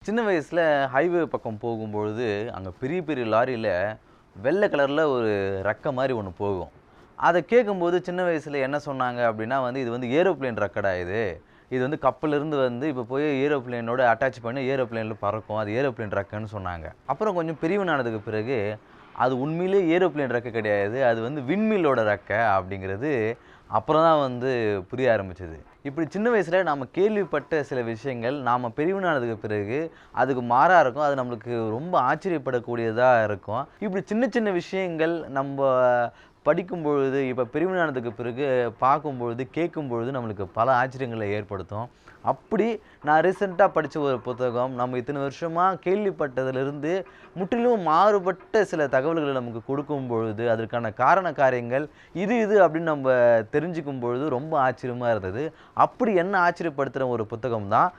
சின்ன வயசுல ஹைவே பக்கம் போகும்பொழுது, அங்க பெரிய பெரிய லாரியில வெள்ள கலர்ல ஒரு ரெக்க மாரி ஒண்ணு போகும். அத கேட்கும்போது சின்ன வயசுல என்ன சொன்னாங்க அப்டின்னா இது ஏரோப்ளேன் ரெக்கடா இது. இது கப்பலிருந்து இப்ப போய் ஏரோப்ளேனோட அட்டாச் பண்ணி ஏரோப்ளேன்ல பறக்கும். அது ஏரோப்ளேன் ரெக்கன்னு சொன்னாங்க. அப்புறம் கொஞ்சம் பிரிவினானதுக்கு பிறகு, அது உண்மையிலேயே ஏரோப்ளேன் ரெக்க கிடையாது. அது விண்மீலோட ரெக்க அப்டிங்கிறது அப்புறம் தான் புரிய ஆரம்பிச்சது. இப்படி சின்ன வயசுல நாம கேள்விப்பட்ட சில விஷயங்கள், நாம பெரியவனானதுக்கு பிறகு அதுக்கு மாறா இருக்கும். அது நம்மளுக்கு ரொம்ப ஆச்சரியப்படக்கூடியதா இருக்கும். இப்படி சின்ன சின்ன விஷயங்கள் நம்ப படிக்கும்பொழுது, இப்ப பெரியவனானதுக்கு பிறகு பார்க்கும்பொழுது, கேட்கும்பொழுது நம்மளுக்கு பல ஆச்சரியங்கள ஏற்படுத்தும். அப்படி நான் ரீசென்ட்டா படிச்ச ஒரு புத்தகம், நம்ம இத்தன வருஷமா கேள்விப்பட்டதிலிருந்து முற்றிலும் மாறுபட்ட சில தகவல்கள நமக்கு கொடுக்கும் பொழுது, அதற்கான காரண காரியங்கள் இது அப்படின்னு நம்ப தெரிஞ்சுக்கும் பொழுது ரொம்ப ஆச்சரியமா இருந்தது. அப்படி என்ன ஆச்சரியப்படுத்துற ஒரு புத்தகம் தான்,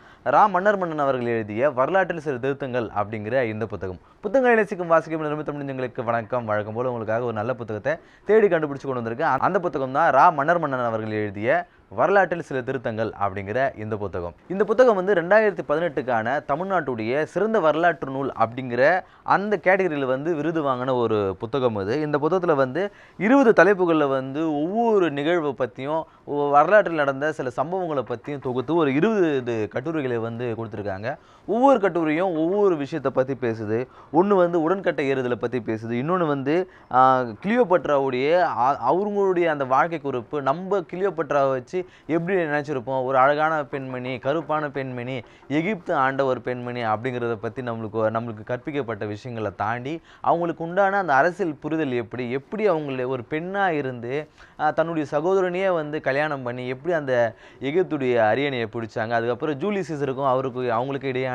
மன்னர் மன்னன் அவர்கள் எழுதிய வரலாற்றில் சில திருத்தங்கள் அப்படிங்கிற இந்த புத்தகம். புத்தகங்களை நேசிக்கும் வாசிக்கும் நிரம்பித்த முடிஞ்சவங்களுக்கு வணக்கம். வழக்கம் போல உங்களுக்காக ஒரு நல்ல புத்தகத்த தேடி கண்டுபிடிச்சு கொண்டு வந்திருக்கேன். அந்த புத்தகம் தான் மன்னர் மன்னன் அவர்கள் எழுதிய வரலாற்றில் சில திருத்தங்கள் அப்படிங்கிற இந்த புத்தகம். இந்த புத்தகம் 2018க்கான தமிழ்நாட்டுடைய சிறந்த வரலாற்று நூல் அப்படிங்கிற அந்த கேட்டகரியில விருது வாங்கின ஒரு புத்தகம் இது. இந்த புத்தகத்துல 20 தலைப்புகள்ல ஒவ்வொரு நிகழ்வை பத்தியும், வரலாற்றில் நடந்த சில சம்பவங்களை பத்தியும் தொகுத்து ஒரு 20 கட்டுரைகளை கொடுத்திருக்காங்க. ஒவ்வொரு கட்டுரையும் ஒவ்வொரு விஷயத்தை பத்தி பேசுது. ஒண்ணு உடன்கட்டை ஏறுதலை பத்தி பேசுது. இன்னொன்னு கிளியோபட்ராவுடைய அவங்களுடைய அந்த வாழ்க்கை குறிப்பு. நம்ம கிளியோபட்ராவை வச்சு எப்படி நினைச்சிருப்போம், ஒரு அழகான பெண்மணி, கருப்பான பெண்மணி, எகிப்து ஆண்ட ஒரு பெண்மணி அப்படிங்கிறத பத்தி நம்மளுக்கு கற்பிக்கப்பட்ட விஷயங்களை தாண்டி அவங்களுக்கு உண்டான அந்த அரசியல் புரிதல் எப்படி அவங்கள ஒரு பெண்ணா இருந்து தன்னுடைய சகோதரனையே கல்யாணம் பண்ணி எப்படி அந்த எகிப்துடைய அரியணையை பிடிச்சாங்க. அதுக்கப்புறம் ஜூலியஸ் சீசருக்கும் அவங்களுக்கு இடையான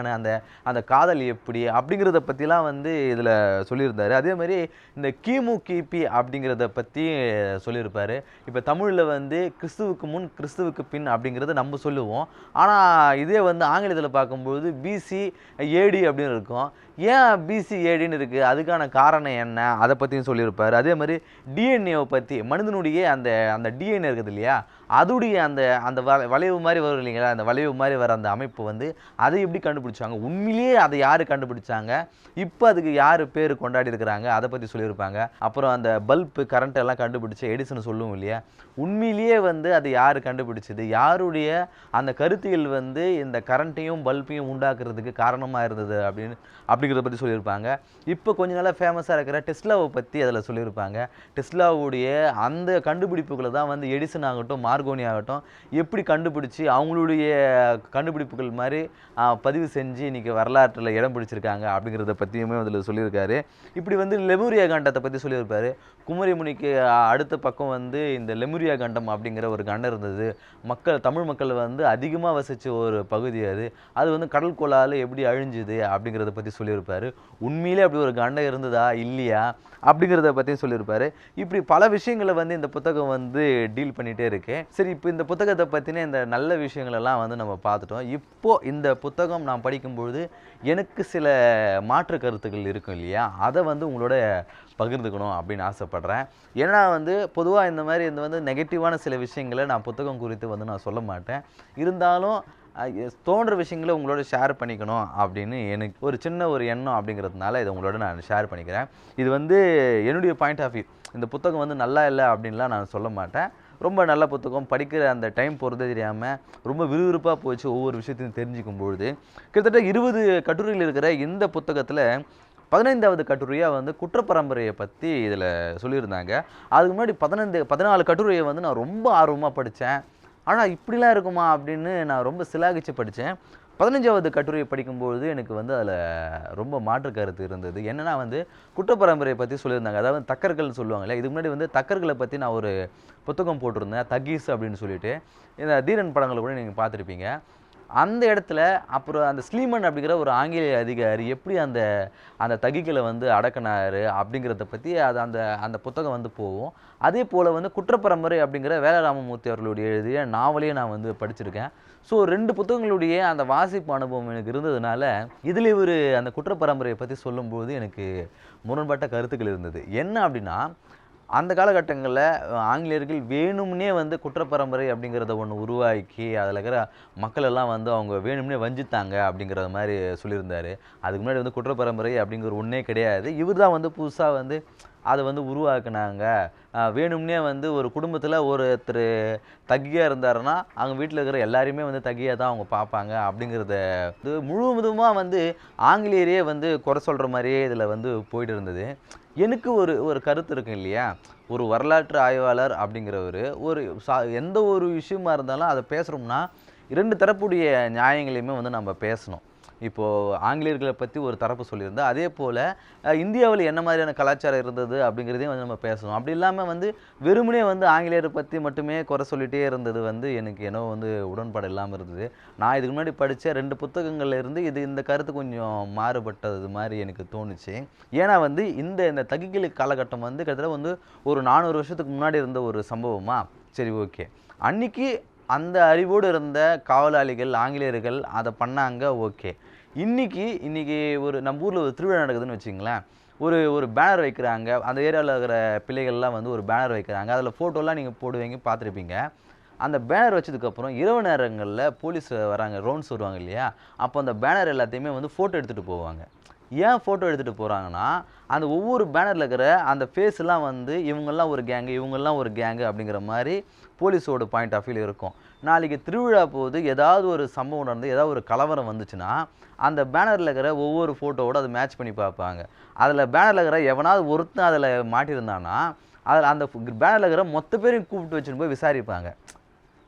அந்த காதல் எப்படி அப்படிங்கிறத பற்றிலாம் இதில் சொல்லியிருந்தாரு. அதே மாதிரி இந்த கிமு கிபி அப்படிங்கிறத பற்றி சொல்லியிருப்பாரு. இப்போ தமிழில் கிறிஸ்துவுக்கு முன் கிறிஸ்துவுக்கு பின் அப்படிங்கிறத நம்ம சொல்லுவோம். ஆனால் இதே ஆங்கிலத்தில் பார்க்கும்போது பிசி ஏடி அப்படின்னு இருக்கும். ஏன் பிசி ஏடின்னு இருக்குது, அதுக்கான காரணம் என்ன, அதை பற்றியும் சொல்லியிருப்பார். அதே மாதிரி டிஎன்ஏவை பற்றி, மனிதனுடைய அந்த டிஎன்ஏ இருக்குது இல்லையா, அதுடைய அந்த வளைவு மாதிரி வரும் இல்லைங்களா, அந்த வளைவு மாதிரி வர அந்த அமைப்பு அதை எப்படி கண்டுபிடிச்சாங்க, உண்மையிலேயே அதை யார் கண்டுபிடிச்சாங்க, இப்போ அதுக்கு யார் பேர் கொண்டாடி இருக்கிறாங்க, அதை பற்றி சொல்லியிருப்பாங்க. அப்புறம் அந்த பல்பு கரண்ட் எல்லாம் கண்டுபிடிச்ச எடிசன் சொல்லுவோம் இல்லையா, உண்மையிலேயே அதை யார் கண்டுபிடிச்சது, யாருடைய அந்த கருத்தியல் இந்த கரண்ட்டையும் பல்பையும் உண்டாக்குறதுக்கு காரணமாக இருந்தது அப்படிங்கிறத பற்றி சொல்லியிருப்பாங்க. இப்போ கொஞ்ச நாளாக ஃபேமஸாக இருக்கிற டெஸ்லாவை பற்றி அதில் சொல்லியிருப்பாங்க. டெஸ்லாவுடைய அந்த கண்டுபிடிப்புகளை தான் எடிசன் ஆகட்டும், மார்கோனி ஆகட்டும் எப்படி கண்டுபிடிச்சி அவங்களுடைய கண்டுபிடிப்புகள் மாதிரி பதிவு செஞ்சு இன்றைக்கி வரலாற்றில் இடம் பிடிச்சிருக்காங்க அப்படிங்கிறத பற்றியுமே அதில் சொல்லியிருக்காரு. இப்படி லெமுரியா கண்டத்தை பற்றி சொல்லியிருப்பார். குமரிமுனிக்கு அடுத்த பக்கம் இந்த லெமுரியா கண்டம் அப்படிங்கிற ஒரு கண்டம் இருந்தது. தமிழ் மக்கள் அதிகமாக வசித்த ஒரு பகுதி அது. அது கடல் கோளால் எப்படி அழிஞ்சுது அப்படிங்கிறத பற்றி சொல்லியிருப்பார். உண்மையிலே அப்படி ஒரு கண்டம் இருந்ததா இல்லையா அப்படிங்கிறத பற்றியும் சொல்லியிருப்பார். இப்படி பல விஷயங்களை இந்த புத்தகம் டீல் பண்ணிகிட்டே இருக்கு. சரி, இப்போ இந்த புத்தகத்தை பற்றின இந்த நல்ல விஷயங்களெல்லாம் நம்ம பார்த்துட்டோம். இப்போது இந்த புத்தகம் நான் படிக்கும்பொழுது எனக்கு சில மாற்று கருத்துக்கள் இருக்கும் இல்லையா, அதை உங்களோட பகிர்ந்துக்கணும் அப்படின்னு ஆசைப்பட்றேன். ஏன்னா பொதுவாக இந்த மாதிரி நெகட்டிவான சில விஷயங்களை நான் புத்தகம் குறித்து நான் சொல்ல மாட்டேன். இருந்தாலும் தோன்ற விஷயங்களை உங்களோட ஷேர் பண்ணிக்கணும் அப்படின்னு எனக்கு ஒரு சின்ன ஒரு எண்ணம் அப்படிங்கிறதுனால இதை உங்களோட நான் ஷேர் பண்ணிக்கிறேன். இது என்னுடைய பாயிண்ட் ஆஃப் வியூ. இந்த புத்தகம் நல்லா இல்லை அப்படின்லாம் நான் சொல்ல மாட்டேன். ரொம்ப நல்ல புத்தகம். படிக்கிற அந்த டைம் போகிறதே தெரியாமல் ரொம்ப விறுவிறுப்பாக போச்சு ஒவ்வொரு விஷயத்தையும் தெரிஞ்சுக்கும் பொழுது. கிட்டத்தட்ட 20 கட்டுரைகள் இருக்கிற இந்த புத்தகத்தில் 15வது கட்டுரையாக குற்றப்பரம்பரையை பற்றி இதில் சொல்லியிருந்தாங்க. அதுக்கு முன்னாடி 14 கட்டுரையை நான் ரொம்ப ஆர்வமாக படித்தேன். ஆனால் இப்படிலாம் இருக்குமா அப்படின்னு நான் ரொம்ப சிலாகிச்சு படித்தேன். 15வது கட்டுரையை படிக்கும்பொழுது எனக்கு அதில் ரொம்ப மாற்று கருத்து இருந்தது. என்னென்னா குற்றப்பரம்பரையை பற்றி சொல்லியிருந்தாங்க. அதாவது தக்கர்கள் சொல்லுவாங்கல்ல, இதுக்கு முன்னாடி தக்கர்களை பற்றி நான் ஒரு புத்தகம் போட்டிருந்தேன், தகீஸ் அப்படின்னு சொல்லிட்டு. இந்த தீரன் படங்களை கூட நீங்கள் பார்த்துருப்பீங்க. அந்த இடத்துல அப்புறம் அந்த ஸ்லீமன் அப்படிங்கிற ஒரு ஆங்கிலேய அதிகாரி எப்படி அந்த தகிகளை அடக்கினாரு அப்படிங்கிறத பற்றி அந்த புத்தகம் போகும். அதே போல் குற்றப்பரம்பரை அப்படிங்கிற வேலராமமூர்த்தி அவர்களுடைய எழுதிய நாவலையும் நான் படிச்சிருக்கேன். ஸோ 2 புத்தகங்களுடைய அந்த வாசிப்பு அனுபவம் எனக்கு இருந்ததுனால இதில் அந்த குற்றப்பரம்பரையை பற்றி சொல்லும்போது எனக்கு முரண்பட்ட கருத்துக்கள் இருந்தது. என்ன அப்படின்னா, அந்த காலகட்டங்கள்ல ஆங்கிலேயர்கள் வேணும்னே வந்து குற்றப்பரம்பரை அப்படிங்கிறத ஒண்ணு உருவாக்கி, அதில இருக்கிற மக்கள் எல்லாம் வந்து அவங்க வேணும்னே வஞ்சித்தாங்க அப்படிங்கிற மாரி சொல்லியிருந்தாரு. அதுக்கு முன்னாடி வந்து குற்றப்பரம்பரை அப்படிங்கிற ஒண்ணே கிடையாது. இவர் தான் வந்து புதுசா வந்து அத வந்து உருவாக்குனாங்க. வேணும்னே வந்து ஒரு குடும்பத்தில ஒருத்தரு தக்கியா இருந்தாருன்னா, அவங்க வீட்ல இருக்கிற எல்லாரையுமே வந்து தக்கியா தான் அவங்க பார்ப்பாங்க அப்படிங்கிறத வந்து முழுவதுமா வந்து ஆங்கிலேயரையே வந்து குறை சொல்ற மாரியே இதில வந்து போயிட்டு இருந்தது. எனக்கு ஒரு ஒரு கருத்து இருக்கு இல்லையா? ஒரு வரலாற்று ஆய்வாளர் அப்படிங்கிறவரு, ஒரு எந்த ஒரு விஷயமா இருந்தாலும் அத பேசுறோம்னா, 2 தரப்புடைய நியாயங்களையுமே வந்து நம்ம பேசணும். இப்போ ஆங்கிலேயர்கள பத்தி ஒரு தரப்பு சொல்லியிருந்தா, அதேபோல இந்தியாவுல என்ன மாதிரியான கலாச்சாரம் இருந்தது அப்படிங்கிறதையும் வந்து நம்ம பேசணும். அப்படி இல்லாம வந்து வெறுமனே வந்து ஆங்கிலேயர பத்தி மட்டுமே குறை சொல்லிட்டே இருந்தது வந்து எனக்கு என்னவோ வந்து உடன்பாடு இல்லாம இருந்தது. நான் இதுக்கு முன்னாடி படிச்ச 2 புத்தகங்கள்ல இருந்து இந்த கருத்து கொஞ்சம் மாறுபட்டது மாரி எனக்கு தோணுச்சு. ஏன்னா வந்து இந்த தகிகளு காலகட்டம் வந்து கிட்டத்தட்ட வந்து ஒரு 400 வருஷத்துக்கு முன்னாடி இருந்த ஒரு சம்பவமா? சரி ஓகே. அன்னைக்கு அந்த அறிவோடு இருந்த காவலாளிகள், ஆங்கிலேயர்கள் அத பண்ணாங்க ஓகே. இன்னைக்கு ஒரு நம்ம ஊர்ல ஒரு திருவிழா நடக்குதுன்னு வச்சுக்கங்களேன். ஒரு ஒரு பேனர் வைக்கிறாங்க. அந்த ஏரியால இருக்கிற பிள்ளைகள்லாம் வந்து ஒரு பேனர் வைக்கிறாங்க. அதில ஃபோட்டோலாம் நீங்க போடுவீங்க, பார்த்துருப்பீங்க. அந்த பேனர் வச்சதுக்கப்புறம் இரவு நேரங்கள்ல போலீஸ் வராங்க, ரவுண்ட்ஸ் வருவாங்க இல்லையா? அப்போ அந்த பேனர் எல்லாத்தையுமே வந்து ஃபோட்டோ எடுத்துட்டு போவாங்க. ஏன் ஃபோட்டோ எடுத்துட்டு போறாங்கன்னா, அந்த ஒவ்வொரு பேனர்ல இருக்கிற அந்த ஃபேஸ்லாம் வந்து இவங்கலாம் ஒரு கேங்கு, இவங்கலாம் ஒரு கேங்கு அப்படிங்கிற மாரி போலீஸோட பாயிண்ட் ஆஃப் வியூல இருக்கும். நாளைக்கு திருவிழா போது ஏதாவது ஒரு சம்பவம் நடந்து, ஏதாவது ஒரு கலவரம் வந்துச்சுன்னா, அந்த பேனர்ல இருக்கிற ஒவ்வொரு ஃபோட்டோவோட அத மேட்ச் பண்ணி பார்ப்பாங்க. அதில பேனர்ல இருக்கிற எவனாவது ஒருத்தன் அதில மாட்டியிருந்தான்னா, அதில அந்த பேனர்ல இருக்கிற மொத்த பேரையும் கூப்பிட்டு வச்சுட்டு போய் விசாரிப்பாங்க.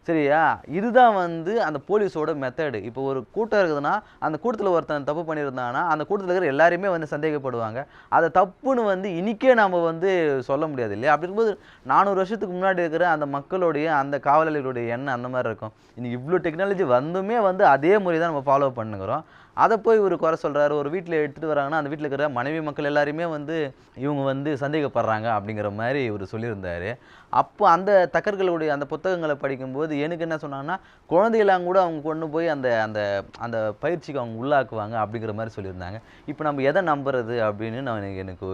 சரியா? இதுதான் வந்து அந்த போலீஸோட மெத்தடு. இப்போ ஒரு கூட்டம் இருக்குதுன்னா, அந்த கூட்டத்தில ஒருத்தன் தப்பு பண்ணியிருந்தான்னா, அந்த கூட்டத்தில இருக்கிற எல்லாரையுமே வந்து சந்தேகப்படுவாங்க. அத தப்புன்னு வந்து இன்னிக்கே நாம வந்து சொல்ல முடியாது இல்லையா? அப்படி இருக்கும்போது 400 வருஷத்துக்கு முன்னாடி இருக்கிற அந்த மக்களுடைய, அந்த காவலாளிகளுடைய எண்ணம் அந்த மாரி இருக்கும். இன்னைக்கு இவ்ளோ டெக்னாலஜி வந்துமே வந்து அதே முறை தான் நம்ம ஃபாலோ பண்ணுகிறோம். அத போய் இவரு குறை சொல்றாரு. ஒரு வீட்ல எடுத்துட்டு வராங்கன்னா, அந்த வீட்ல இருக்கிற மனைவி மக்கள் எல்லாரையுமே வந்து இவங்க வந்து சந்தேகப்படுறாங்க அப்படிங்கிற மாரி இவரு சொல்லியிருந்தாரு. அப்போ அந்த தக்கர்களுடைய அந்த புத்தகங்கள படிக்கும்போது எனக்கு என்ன சொன்னாங்கன்னா, குழந்தையெல்லாம் கூட அவங்க கொண்டு போய் அந்த அந்த அந்த பயிற்சிக்கு அவங்க உள்ளாக்குவாங்க அப்படிங்கிற மாரி சொல்லியிருந்தாங்க. இப்ப நம்ம எத நம்புறது அப்படின்னு எனக்கு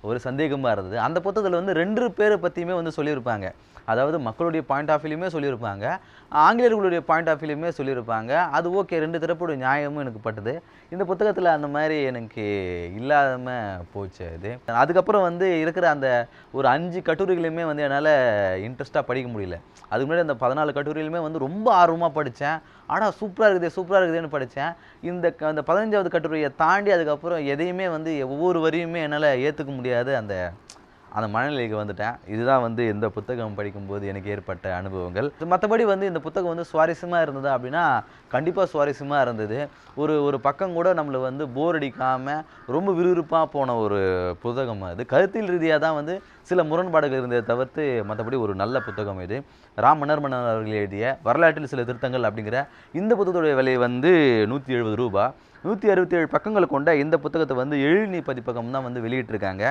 ஒரு சந்தேகமா இருந்தது. அந்த புத்தகத்துல வந்து 2 பேர பத்தியுமே வந்து சொல்லியிருப்பாங்க. அதாவது மக்களுடைய பாயிண்ட் ஆஃப் வியூலயுமே சொல்லியிருப்பாங்க. ஆங்கிலேயர்களுடைய பாயிண்ட் ஆஃப் வியூலயுமே சொல்லியிருப்பாங்க. அது ஓகே 2 தரப்புடைய நியாயமும் எனக்கு பட்டது. இந்த புத்தகத்துல அந்த மாரி எனக்கு இல்லாம போச்சு அது. அதுக்கப்புறம் வந்து இருக்கிற அந்த ஒரு 5 கட்டுரைகளுமே வந்து என்னால இன்ட்ரெஸ்ட்டா படிக்க முடியல. அதுக்கு முன்னாடி அந்த 14 கட்டுரைகளுமே வந்து ரொம்ப ஆர்வமா படிச்சேன். அடா சூப்பரா இருக்குதே! சூப்பரா இருக்குதேன்னு படிச்சேன். அந்த 15வது கட்டுரைய தாண்டி அதுக்கப்புறம் எதையுமே வந்து ஒவ்வொரு வரியுமே என்னால ஏத்துக்க முடியாத அந்த அந்த மனநிலைக்கு வந்துட்டேன். இதுதான் வந்து இந்த புத்தகம் படிக்கும்போது எனக்கு ஏற்பட்ட அனுபவங்கள். மத்தபடி வந்து இந்த புத்தகம் வந்து சுவாரஸ்யமா இருந்ததா அப்படின்னா, கண்டிப்பா சுவாரஸ்யமா இருந்தது. ஒரு ஒரு பக்கம் கூட நம்மள வந்து போர் அடிக்காம, ரொம்ப விறுவிறுப்பா போன ஒரு புத்தகம் அது. கருத்தியல் ரீதியா தான் வந்து சில முரண்பாடுகள் இருந்ததை தவிர்த்து, மத்தபடி ஒரு நல்ல புத்தகம் இது. மன்னர்மன்னன் அவர்கள் எழுதிய வரலாற்றில் சில திருத்தங்கள் அப்படிங்கிற இந்த புத்தகத்துடைய விலை வந்து ரூ. 170. 167 பக்கங்கள் கொண்ட இந்த புத்தகத்த வந்து எழினி பதிப்பகம் தான் வந்து வெளியிட்டிருக்காங்க.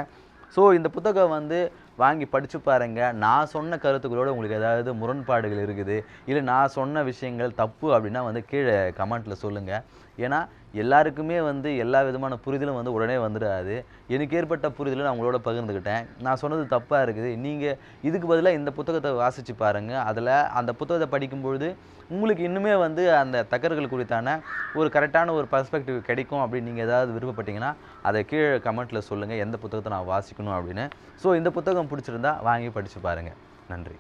ஸோ இந்த புத்தகம் வந்து வாங்கி படிச்சு பாருங்க. நான் சொன்ன கருத்துக்களோட உங்களுக்கு ஏதாவது முரண்பாடுகள் இருக்குது, இல்ல நான் சொன்ன விஷயங்கள் தப்பு அப்படின்னா வந்து கீழ கமெண்ட்ல சொல்லுங்க. ஏன்னா, எல்லாருக்குமே வந்து எல்லா விதமான புரிதலும் வந்து உடனே வந்துடாது. எனக்கு ஏற்பட்ட புரிதல நான் உங்களோட பகிர்ந்துக்கிட்டேன். நான் சொன்னது தப்பா இருக்குது. நீங்க இதுக்கு பதிலா இந்த புத்தகத்த வாசிச்சு பாருங்க. அதுல அந்த புத்தகத்த படிக்கும்பொழுது, உங்களுக்கு இன்னுமே வந்து அந்த தகடுகள் குறித்தான ஒரு கரெக்ட்டான ஒரு பெர்ஸ்பெக்டிவ் கிடைக்கும் அப்படின்னு நீங்க ஏதாவது விருப்பப்பட்டீங்கன்னா, அத கீழ கமெண்ட்ல சொல்லுங்க. எந்த புத்தகத்த நான் வாசிக்கணும் அப்படின்னு. ஸோ இந்த புத்தகம் பிடிச்சிருந்தா வாங்கி படிச்சு பாருங்க. நன்றி.